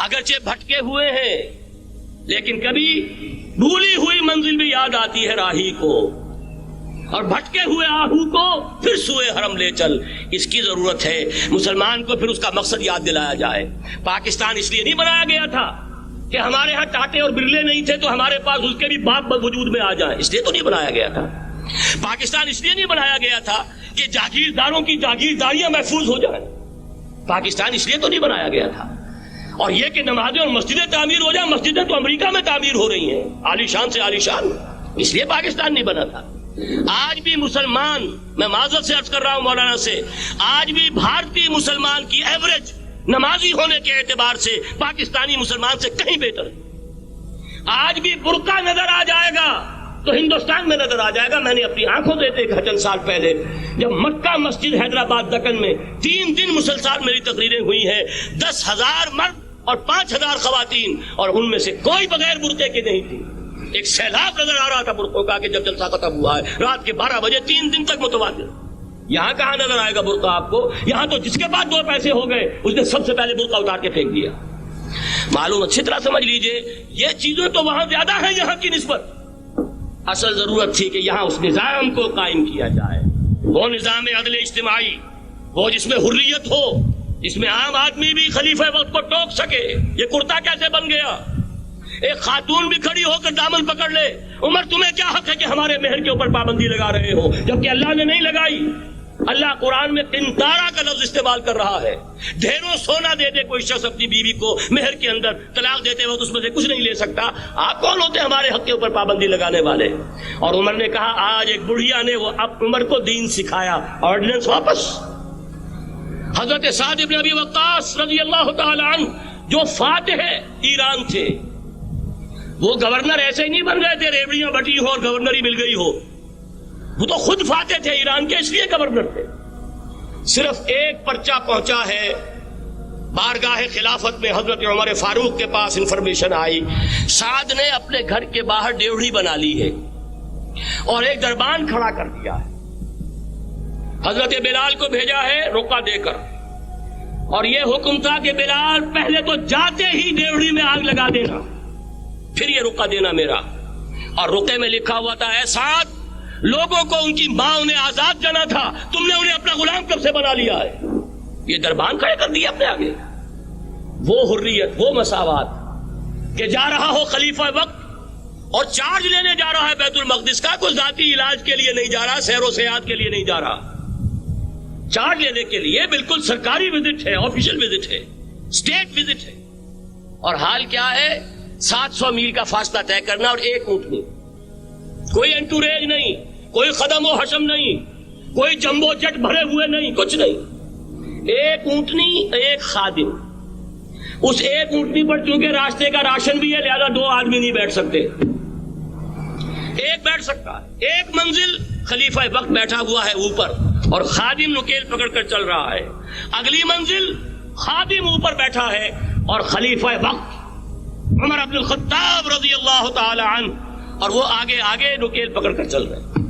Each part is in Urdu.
اگرچہ بھٹکے ہوئے ہیں لیکن کبھی بھولی ہوئی منزل بھی یاد آتی ہے راہی کو، اور بھٹکے ہوئے آہو کو پھر سوئے حرم لے چل۔ اس کی ضرورت ہے مسلمان کو، پھر اس کا مقصد یاد دلایا جائے۔ پاکستان اس لیے نہیں بنایا گیا تھا کہ ہمارے ہاں ٹاٹے اور برلے نہیں تھے تو ہمارے پاس اس کے بھی باپ وجود میں آ جائیں، اس لیے تو نہیں بنایا گیا تھا۔ پاکستان اس لیے نہیں بنایا گیا تھا کہ جاگیرداروں کی جاگیرداریاں محفوظ ہو جائیں، پاکستان اس لیے تو نہیں بنایا گیا تھا۔ اور یہ کہ نمازیں اور مسجدیں تعمیر ہو جائیں، مسجدیں تو امریکہ میں تعمیر ہو رہی ہیں عالی شان سے عالی شان، اس لیے پاکستان نہیں بنا تھا۔ آج بھی مسلمان، میں معذرت سے عرض کر رہا ہوں مولانا سے، آج بھی بھارتی مسلمان کی ایوریج نمازی ہونے کے اعتبار سے پاکستانی مسلمان سے کہیں بہتر ہے۔ آج بھی برقع نظر آ جائے گا تو ہندوستان میں نظر آ جائے گا۔ میں نے اپنی آنکھوں سے دیکھا چند سال پہلے، جب مکہ مسجد حیدرآباد دکن میں 3 دن مسلسل میری تقریریں ہوئی ہیں، 10,000 مرد اور 5,000 خواتین، اور ان میں سے کوئی بغیر برقعے کے نہیں تھی۔ ایک سیلاب نظر آ رہا تھا برقعوں کا کہ جب جلسہ ختم ہوا ہے رات کے 12 بجے 3 دن تک متواتر۔ یہاں کہاں نظر آئے گا برقع آپ کو؟ یہاں تو جس کے پاس 2 پیسے ہو گئے اس نے سب سے پہلے برقع اتار کے پھینک دیا۔ معلوم اچھی طرح سمجھ لیجئے، یہ چیزیں تو وہاں زیادہ ہیں یہاں کی نسبت۔ اصل ضرورت تھی کہ یہاں اس نظام کو قائم کیا جائے، وہ نظام عدل اجتماعی، وہ جس میں حریت ہو، جس میں عام آدمی بھی خلیفہ وقت کو ٹوک سکے۔ یہ کرتا کیسے بن گیا؟ ایک خاتون بھی کھڑی ہو کر دامن پکڑ لے، عمر تمہیں کیا حق ہے کہ ہمارے مہر کے اوپر پابندی لگا رہے ہو، جبکہ اللہ نے نہیں لگائی۔ اللہ قرآن میں قنطارہ کا لفظ استعمال کر رہا ہے۔ ڈھیروں سونا دے دے کوئی شخص اپنی بیوی کو مہر کے اندر، طلاق دیتے وقت اس میں سے کچھ نہیں لے سکتا۔ آپ کون ہوتے ہیں ہمارے حق کے اوپر پابندی لگانے والے؟ اور عمر نے کہا، آج ایک بڑھیا نے وہ اب عمر کو دین سکھایا، آرڈیننس واپس۔ حضرت سعد بن ابی وقاص رضی اللہ تعالی عنہ جو فاتح ایران تھے، وہ گورنر ایسے ہی نہیں بن گئے تھے ریوڑیاں بٹی ہو اور گورنری مل گئی ہو، وہ تو خود فاتح تھے ایران کے، اس لیے گورنر تھے۔ صرف ایک پرچہ پہنچا ہے بارگاہ خلافت میں، حضرت عمر فاروق کے پاس انفارمیشن آئی، سعد نے اپنے گھر کے باہر ڈیوڑی بنا لی ہے اور ایک دربان کھڑا کر دیا ہے۔ حضرت بلال کو بھیجا ہے رقعہ دے کر، اور یہ حکم تھا کہ بلال پہلے تو جاتے ہی ڈیوڑی میں آگ لگا دینا، پھر یہ رقعہ دینا میرا۔ اور رقعے میں لکھا ہوا تھا، اے سعد، لوگوں کو ان کی ماں انہیں آزاد جانا تھا، تم نے انہیں اپنا غلام کب سے بنا لیا ہے؟ یہ دربان کھڑے کر دیا اپنے آگے۔ وہ حریت، وہ مساوات کہ جا رہا ہو خلیفہ وقت اور چارج لینے جا رہا ہے بیت المقدس کا، کوئی ذاتی علاج کے لیے نہیں جا رہا، سیر و سیاحت کے لیے نہیں جا رہا، چارج لینے کے لیے بالکل سرکاری وزٹ ہے، آفیشل وزٹ ہے، اسٹیٹ وزٹ ہے۔ اور حال کیا ہے؟ 700 میل کا فاصلہ طے کرنا اور ایک اونٹنی، کوئی انٹوریج نہیں، کوئی قدم و حشم نہیں، کوئی جمبو جٹ بھرے ہوئے نہیں، کچھ نہیں، ایک اونٹنی ایک خادم۔ اس ایک اونٹنی پر چونکہ راستے کا راشن بھی ہے لہذا 2 آدمی نہیں بیٹھ سکتے، ایک بیٹھ سکتا ہے۔ ایک منزل خلیفہ وقت بیٹھا ہوا ہے اوپر اور خادم نکیل پکڑ کر چل رہا ہے، اگلی منزل خادم اوپر بیٹھا ہے اور خلیفہ وقت عمر بن الخطاب رضی اللہ تعالی عنہ اور وہ آگے آگے نکیل پکڑ کر چل رہے ہیں۔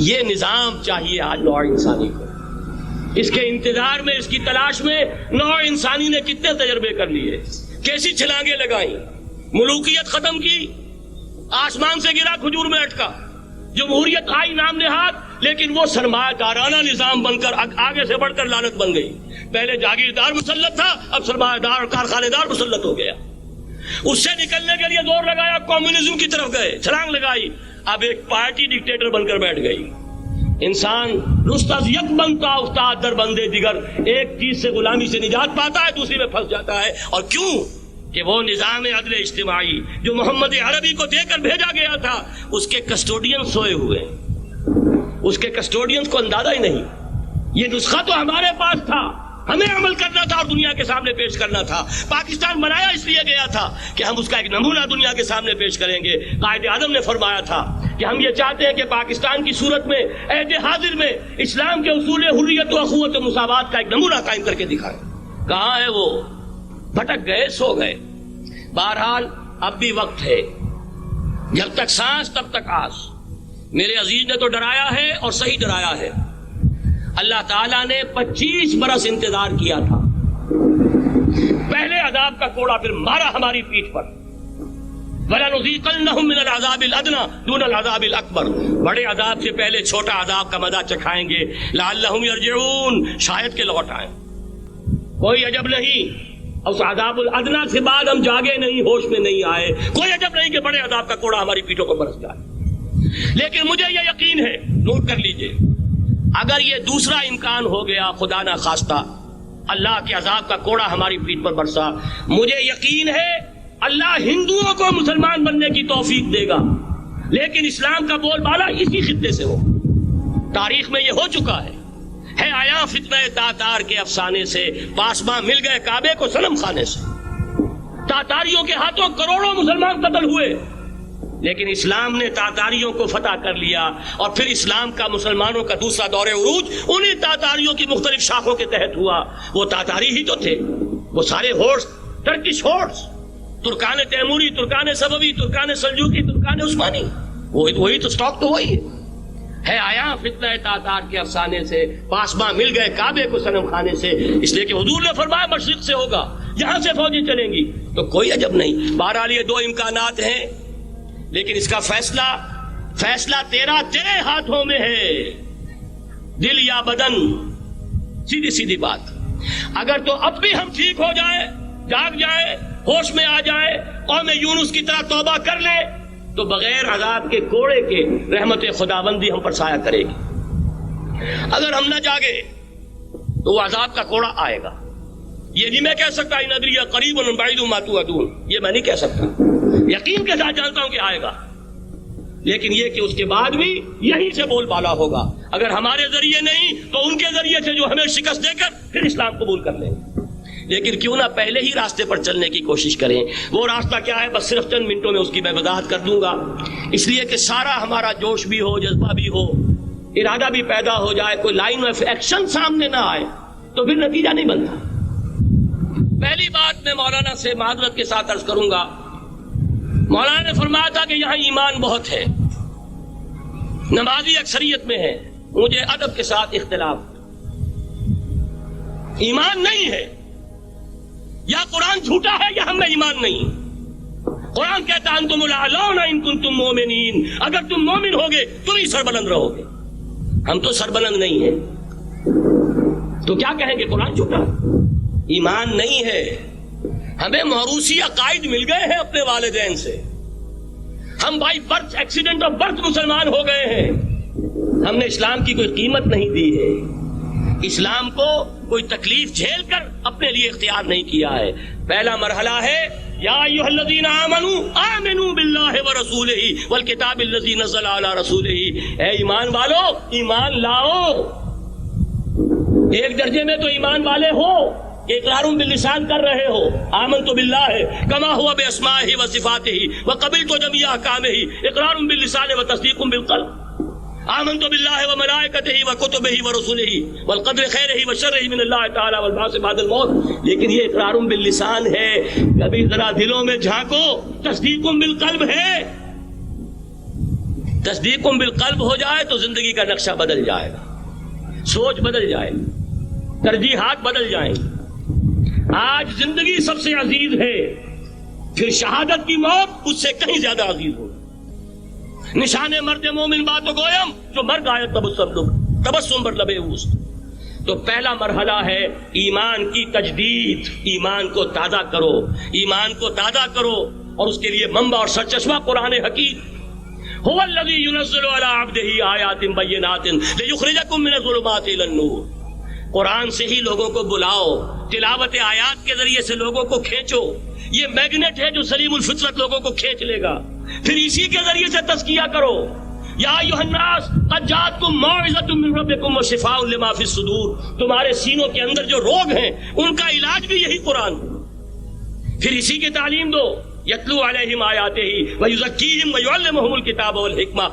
یہ نظام چاہیے آج نوع انسانی کو۔ اس کے انتظار میں، اس کی تلاش میں نوع انسانی نے کتنے تجربے کر لیے، کیسی چھلانگیں لگائیں، ملوکیت ختم کی، آسمان سے گرا کھجور میں اٹکا، جمہوریت آئی نام نہاد، لیکن وہ سرمایہ کارانہ نظام بن کر آگے سے بڑھ کر لعنت بن گئی۔ پہلے جاگیردار مسلط تھا، اب سرمایہ دار کارخانے دار مسلط ہو گیا۔ اس سے نکلنے کے لیے زور لگایا، کمیونزم کی طرف گئے، چھلانگ لگائی، اب ایک پارٹی ڈکٹیٹر بن کر بیٹھ گئی۔ انسان رست از یک بنتا افتاد در بندے دیگر، ایک چیز سے غلامی سے نجات پاتا ہے، دوسری میں پھنس جاتا ہے۔ اور کیوں؟ کہ وہ نظام عدل اجتماعی جو محمد عربی کو دے کر بھیجا گیا تھا، اس کے کسٹوڈین سوئے ہوئے، اس کے کسٹوڈینز کو اندازہ ہی نہیں۔ یہ نسخہ تو ہمارے پاس تھا، ہمیں عمل کرنا تھا اور دنیا کے سامنے پیش کرنا تھا۔ پاکستان بنایا اس لیے گیا تھا کہ ہم اس کا ایک نمونہ دنیا کے سامنے پیش کریں گے۔ قائد اعظم نے فرمایا تھا کہ ہم یہ چاہتے ہیں کہ پاکستان کی صورت میں عہد حاضر میں اسلام کے اصول حریت و اخوت و مساوات کا ایک نمونہ قائم کر کے دکھائیں۔ کہاں ہے وہ؟ بھٹک گئے، سو گئے۔ بہرحال اب بھی وقت ہے، جب تک سانس تب تک آس۔ میرے عزیز نے تو ڈرایا ہے اور صحیح ڈرایا ہے۔ اللہ تعالیٰ نے 25 برس انتظار کیا تھا، پہلے عذاب کا کوڑا پھر مارا ہماری پیٹھ پر. وَلَنُذِيقَنَّهُم مِّنَ الْعَذَابِ الْأَدْنَىٰ دُونَ الْعَذَابِ الْأَكْبَرِ. بڑے عذاب سے پہلے چھوٹا عذاب کا مزہ چکھائیں گے. لَعَلَّهُمْ يَرْجِعُونَ شاید کہ لوٹ آئیں. کوئی عجب نہیں اس عذاب الادنا سے بعد ہم جاگے نہیں, ہوش میں نہیں آئے. کوئی عجب نہیں کہ بڑے عذاب کا کوڑا ہماری پیٹھوں پر برس جائے. لیکن مجھے یہ یقین ہے, نوٹ کر لیجئے, اگر یہ دوسرا امکان ہو گیا, خدا نہ خواستہ اللہ کے عذاب کا کوڑا ہماری پیٹھ پر برسا, مجھے یقین ہے اللہ ہندوؤں کو مسلمان بننے کی توفیق دے گا. لیکن اسلام کا بول بالا اسی خطے سے ہو. تاریخ میں یہ ہو چکا ہے آیا فتنہ تاتار کے افسانے سے, پاسباں مل گئے کعبے کو صنم خانے سے. تاتاریوں کے ہاتھوں کروڑوں مسلمان قتل ہوئے, لیکن اسلام نے تاتاریوں کو فتح کر لیا. اور پھر اسلام کا مسلمانوں کا دوسرا دور عروج انہی تاتاریوں کی مختلف شاخوں کے تحت ہوا. وہ تاتاری ہی تو تھے, وہ سارے ہورس, ٹرکش ہورس, ترکان تیموری, ترکان سبوی, ترکان سلجوقی, ترکان عثمانی, وہی تو سٹاک تو وہی ہے آیا فتنہ تاتار کے افسانے سے, پاسباں مل گئے کعبے کو صنم خانے سے. اس لیے کہ حضور نے فرمایا مشرق سے ہوگا, یہاں سے فوجیں چلیں گی, تو کوئی عجب نہیں. بہرحال یہ دو امکانات ہیں, لیکن اس کا فیصلہ تیرے ہاتھوں میں ہے, دل یا بدن. سیدھی سیدھی بات. اگر تو اب بھی ہم ٹھیک ہو جائیں, جاگ جائیں, ہوش میں آ جائے, قوم یونس کی طرح توبہ کر لے, تو بغیر عذاب کے کوڑے کے رحمت خداوندی ہم پر سایہ کرے گی. اگر ہم نہ جاگے تو وہ عذاب کا کوڑا آئے گا. یہ نہیں میں کہہ سکتا ان ادری قریب بعید ما توعدون, یہ میں نہیں کہہ سکتا, یقین کے ساتھ جانتا ہوں کہ آئے گا. لیکن یہ کہ اس کے بعد بھی یہیں سے بول بالا ہوگا. اگر ہمارے ذریعے نہیں تو ان کے ذریعے سے, جو ہمیں شکست دے کر پھر اسلام قبول کر لیں گے. لیکن کیوں نہ پہلے ہی راستے پر چلنے کی کوشش کریں. وہ راستہ کیا ہے, بس صرف چند منٹوں میں اس کی میں وضاحت کر دوں گا, اس لیے کہ سارا ہمارا جوش بھی ہو, جذبہ بھی ہو, ارادہ بھی پیدا ہو جائے, کوئی لائن آف ایکشن سامنے نہ آئے تو پھر نتیجہ نہیں بنتا. پہلی بات میں مولانا سے معذرت کے ساتھ عرض کروں گا. مولانا نے فرمایا تھا کہ یہاں ایمان بہت ہے, نمازی اکثریت میں ہے. مجھے ادب کے ساتھ اختلاف, ایمان نہیں ہے, یا قرآن جھوٹا ہے یا ہم میں ایمان نہیں. قرآن کہتا ہے انتم الاعلون ان کنتم مومنین, اگر تم مومن ہوگے تم ہی سربلند رہو گے. ہم تو سربلند نہیں ہیں, تو کیا کہیں گے قرآن جھوٹا, ایمان نہیں ہے. ہمیں موروثی عقائد مل گئے ہیں اپنے والدین سے, ہم by birth, accident of birth مسلمان ہو گئے ہیں. ہم نے اسلام کی کوئی قیمت نہیں دی ہے, اسلام کو کوئی تکلیف جھیل کر اپنے لیے اختیار نہیں کیا ہے. پہلا مرحلہ ہے یا ایھا الذین آمنوا آمنوا باللہ ورسولہ والکتاب الذی نزل علی رسولہ. اے ایمان والو, ایمان لاؤ. ایک درجے میں تو ایمان والے ہو, اقرار باللسان کر رہے ہو, آمنت باللہ کما ہوا باسمائہ وصفاتہ وقبلت جمیع احکامہ, اقرار باللسان وتصدیق بالقلب. آمنت باللہ وملائکتہ وکتبہ ورسلہ والقدر خیرہ وشرہ من اللہ تعالی والبعث بعد الموت. لیکن یہ اقرار باللسان ہے, کبھی ذرا دلوں میں جھانکو, تصدیق بالقلب ہے. تصدیق بالقلب ہو جائے تو زندگی کا نقشہ بدل جائے گا, سوچ بدل جائے گی, ترجیحات بدل جائیں گی. آج زندگی سب سے عزیز ہے, پھر شہادت کی موت اس سے کہیں زیادہ عزیز ہو. نشان مرد مومن باتو گویم جو مر گائے تبسم بر لبے اوست. تو پہلا مرحلہ ہے ایمان کی تجدید, ایمان کو تازہ کرو, ایمان کو تازہ کرو. اور اس کے لیے منبع اور سرچشمہ قرآن حکیم. هو الذی ينزل علی عبدہ آیات بینات لیخرجکم من الظلمات الی النور. قرآن سے ہی لوگوں کو بلاؤ, تلاوت آیات کے ذریعے سے لوگوں کو کھینچو. یہ میگنیٹ ہے جو سلیم الفطرت لوگوں کو کھینچ لے گا. پھر اسی کے ذریعے سے تزکیہ کرو. یا ایھا الناس قد جاءتکم موعظۃ من ربکم وشفاء لما فی الصدور. تمہارے سینوں کے اندر جو روگ ہیں ان کا علاج بھی یہی قرآن. پھر اسی کی تعلیم دو. یتلو علیہم آیاتہ ویزکیہم ویعلمہم الکتاب والحکمہ